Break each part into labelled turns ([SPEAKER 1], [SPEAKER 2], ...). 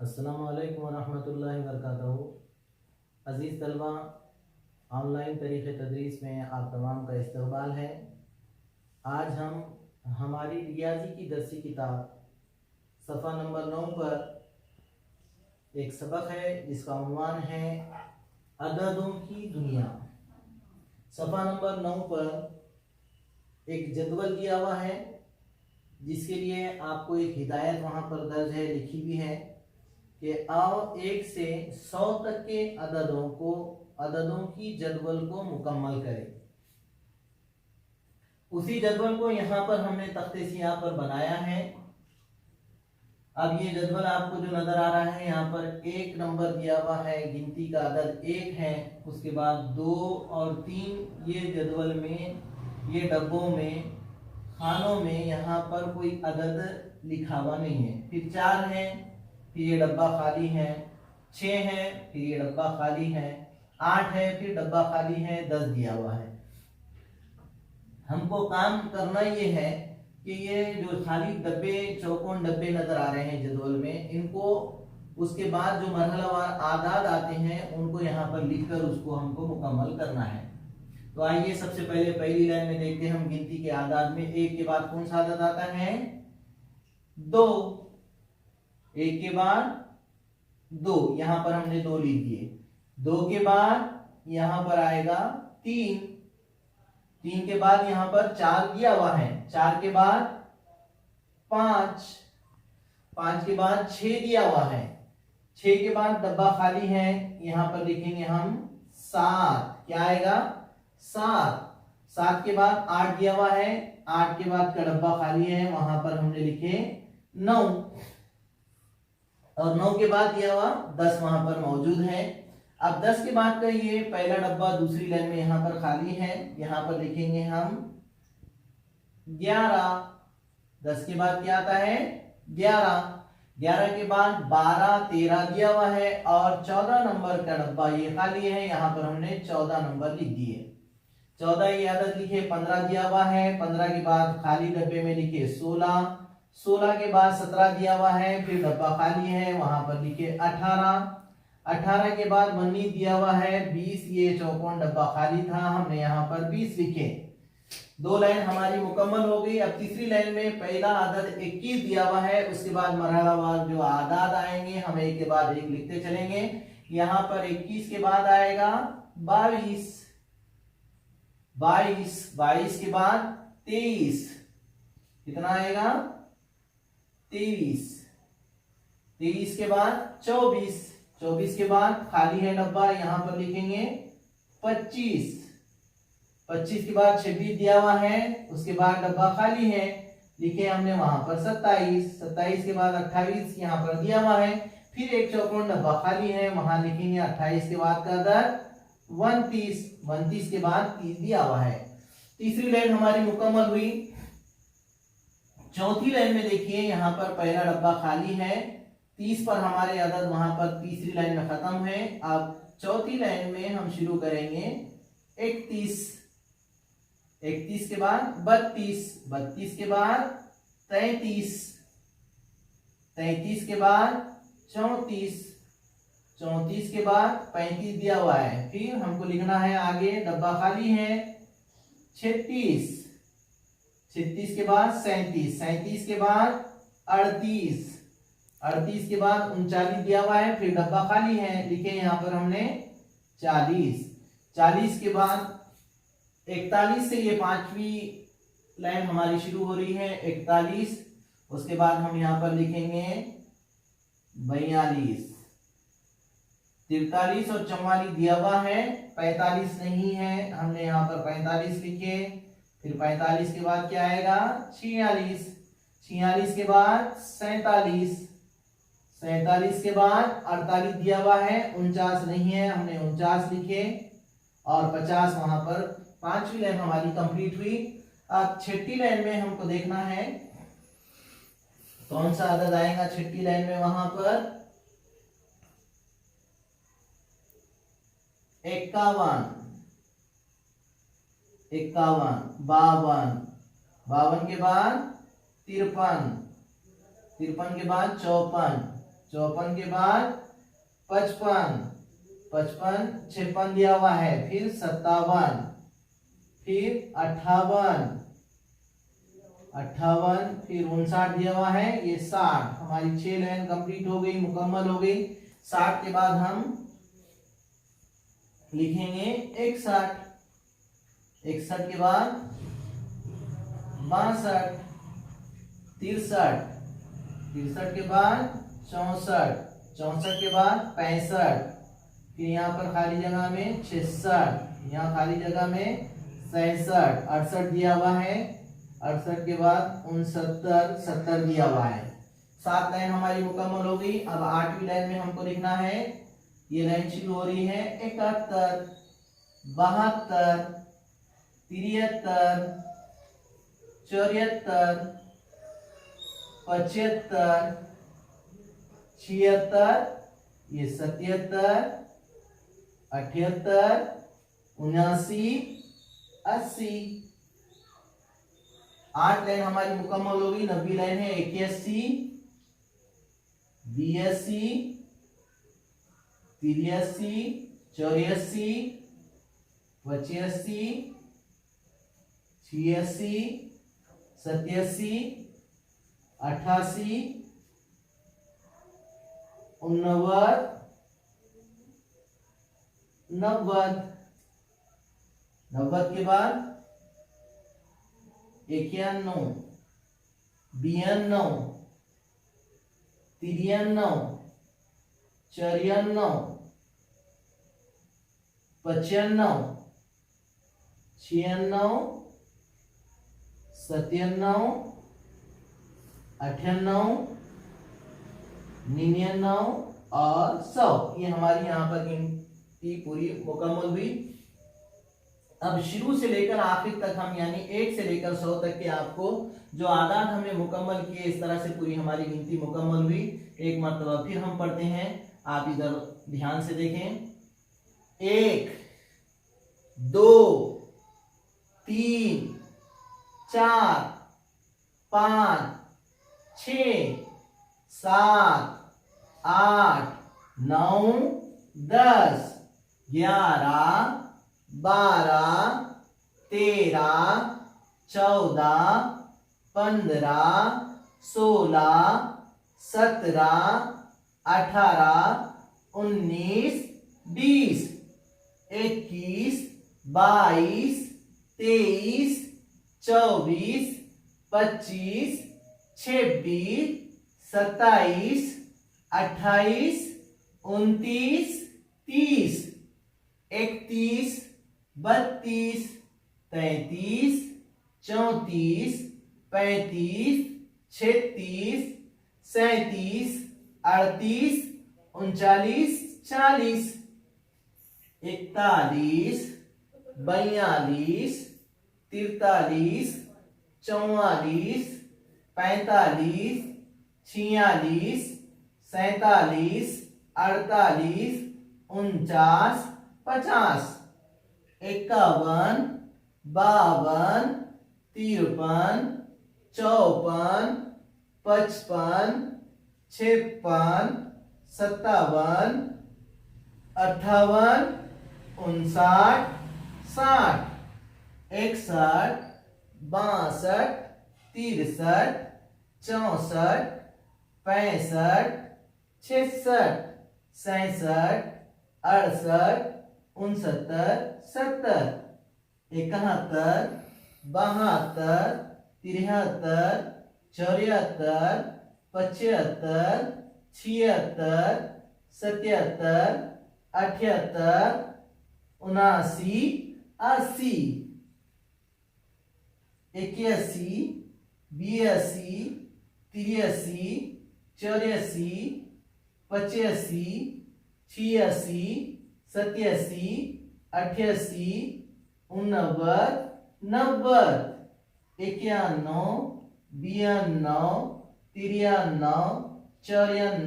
[SPEAKER 1] अस्सलामु अलैकुम वरहमतुल्लाहि वबरकातुहू। अज़ीज़ तलबा, ऑनलाइन तरीक़े तदरीस में आप तमाम का इस्तक़बाल है। आज हम हमारी रियाजी की दरसी किताब सफ़ा नंबर 9 पर एक सबक है जिसका उन्वान है अददों की दुनिया। सफ़ा नंबर 9 पर एक जदवल दिया हुआ है जिसके लिए आपको एक हिदायत वहाँ पर दर्ज है, लिखी भी है कि आओ 1 से 100 तक के अददों की जदवल को मुकम्मल करें। उसी जदवल को यहाँ पर हमने तख्ते सियाह पर बनाया है। अब ये जदवल आपको जो नजर आ रहा है, यहाँ पर 1 नंबर दिया हुआ है, गिनती का अदद 1 है, उसके बाद 2 और 3 ये जदवल में, ये डब्बों में, खानों में यहाँ पर कोई अदद लिखा हुआ नहीं है। फिर 4 है, फिर ये डब्बा खाली है, 6 है, फिर ये डब्बा खाली है, 8 है, फिर डब्बा खाली है, 10 दिया हुआ है। हमको काम करना ये है कि ये जो खाली डब्बे, चौकोन डब्बे नजर आ रहे हैं जदवल में, इनको उसके बाद जो मरहलावार आदाद आते हैं उनको यहाँ पर लिखकर उसको हमको मुकम्मल करना है। तो आइए सबसे पहले पहली लाइन में देखते हैं हम गिनती के आदाद में 1 के बाद कौन सा आदाद आता है? 2। 1 के बाद 2, यहां पर हमने 2 लिख दिए। 2 के बाद यहां पर आएगा 3। 3 के बाद यहां पर 4 दिया हुआ है। 4 के बाद 5। 5 के बाद 6 दिया हुआ है। 6 के बाद डब्बा खाली है, यहां पर लिखेंगे हम 7। क्या आएगा? 7। 7 के बाद 8 दिया हुआ है। 8 के बाद का डब्बा खाली है, वहां पर हमने लिखे 9। और 9 के बाद दिया हुआ 10 वहां पर मौजूद है। अब 10 के बाद का ये पहला डब्बा दूसरी लाइन में यहां पर खाली है, यहां पर लिखेंगे हम 11। 10 के बाद क्या आता है? 11। 11 के बाद 12, 13 दिया हुआ है और 14 नंबर का डब्बा ये खाली है, यहां पर हमने 14 नंबर लिख दिए। 14 ये आदत लिखे। 15 दिया हुआ है। 15 के बाद खाली डब्बे में लिखे 16। 16 के बाद 17 दिया हुआ है, फिर डब्बा खाली है, वहां पर लिखे 18। 18 के बाद 19 दिया हुआ है। 20 ये चौकोन डब्बा खाली था, हमने यहाँ पर 20 लिखे। 2 लाइन हमारी मुकम्मल हो गई। अब तीसरी लाइन में पहला आदद 21 दिया हुआ है, उसके बाद मरहलावार जो आदाद आएंगे हम एक के बाद एक लिखते चलेंगे। यहाँ पर 21 के बाद आएगा 22। 22 के बाद 23। कितना आएगा? 23। 23 के बाद 24। 24 के बाद खाली है डब्बा, यहां पर लिखेंगे 25। 25 के बाद 26 दिया हुआ है, उसके बाद डब्बा खाली है, लिखे हमने वहां पर 27। 27 के बाद 28 यहां पर दिया हुआ है, फिर एक चौकोन डब्बा खाली है, वहां लिखेंगे 28 के बाद का अदद 29। 29 के बाद 30 दिया हुआ है। तीसरी लाइन हमारी मुकम्मल हुई। चौथी लाइन में देखिए, यहां पर पहला डब्बा खाली है, 30 पर हमारे अदद वहां पर तीसरी लाइन में खत्म है। अब चौथी लाइन में हम शुरू करेंगे 31। 31 के बाद 32। 32 के बाद 33। 33 के बाद 34। 34 के बाद 35 दिया हुआ है, फिर हमको लिखना है आगे, डब्बा खाली है 36। 36 के बाद 37। 37 के बाद 38। 38 के बाद 39 दिया हुआ है, फिर डब्बा खाली है, लिखे यहाँ पर हमने 40। 40 के बाद 41 से ये 5वीं लाइन हमारी शुरू हो रही है, 41। उसके बाद हम यहाँ पर लिखेंगे 42। 43 और 44 दिया हुआ है, 45 नहीं है, हमने यहाँ पर 45 लिखे। फिर 45 के बाद क्या आएगा? 46। 46 के बाद 47। 47 के बाद 48 दिया हुआ है, 49 नहीं है, हमने 49 लिखे और 50 वहां पर 5वीं लाइन हमारी कंप्लीट हुई। अब 6ठी लाइन में हमको देखना है कौन सा अदद आएगा 6ठी लाइन में। वहां पर 51। 52। 52 के बाद 53। 53 के बाद 54। 54 के बाद 55, 55 56 दिया हुआ है, फिर 57, फिर 58, 58, फिर 59 दिया हुआ है, ये 60। हमारी 6 लाइन कंप्लीट हो गई, मुकम्मल हो गई। 60 के बाद हम लिखेंगे 61, 61 के बाद 62, 63, 63 के बाद 64, 64 के बाद 65, फिर यहाँ पर खाली जगह में 66, यहाँ खाली जगह में 67, 68 दिया हुआ है, 68 के बाद 69, 70 दिया हुआ है। 7 लाइन हमारी मुकम्मल हो गई। अब 8वीं लाइन में हमको लिखना है, ये लाइन शुरू हो रही है 71, 72, 73, 74, 75, 76, ये 77, 78, 79, 80। 8 लाइन हमारी मुकम्मल हो गई। 90 लाइन है 81, 82, 83, 84, 85, 86, 87, 88, 89, 90, 90 के बाद 91, 92, 93, 94, 95, 96, 97, 98, 99 और 100। ये हमारी यहाँ पर गिनती पूरी मुकम्मल हुई। अब शुरू से लेकर आखिर तक हम यानी 1 से लेकर 100 तक के आपको जो आदाद हमने मुकम्मल किए, इस तरह से पूरी हमारी गिनती मुकम्मल हुई। एक मरतबा फिर हम पढ़ते हैं, आप इधर ध्यान से देखें। 1, 2, 3, 4, 5, 6, 7, 8, 9, 10, 11, 12, 13, 14, 15, 16, 17, 18, 19, 20, 21, 22, 23, 24, 25, 26, 27, 28, 29, 30, 31, 32, 33, 34, 35, 36, 37, 38, 39, 40, 41, 42, 43, 44, 45, 46, 47, 48, 49, 50, 51, 52, 53, 54, 55, 56, 57, 58, 59, 60, 61, 62, 63, 64, 65, 66, 67, 68, 69, 70, 71, 72, 73, 74, 75, 76, 77, 78, 79, 80, 81, 82, 83, 84, 85, 86, 87, 88, 89, 90, 91, 92, 93,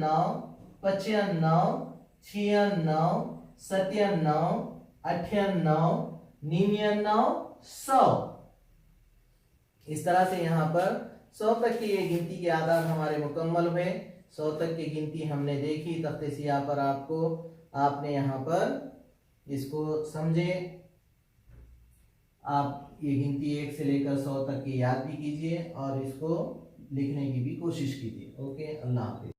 [SPEAKER 1] 94, 95, 96, 97, 98, 99, 100। इस तरह से यहाँ पर 100 तक की ये गिनती के आदाद हमारे मुकम्मल हुए। 100 तक की गिनती हमने देखी तख्ते सियाह पर, आपने यहाँ पर इसको समझे। आप ये गिनती 1 से लेकर 100 तक की याद भी कीजिए और इसको लिखने की भी कोशिश कीजिए। ओके, अल्लाह हाफिज।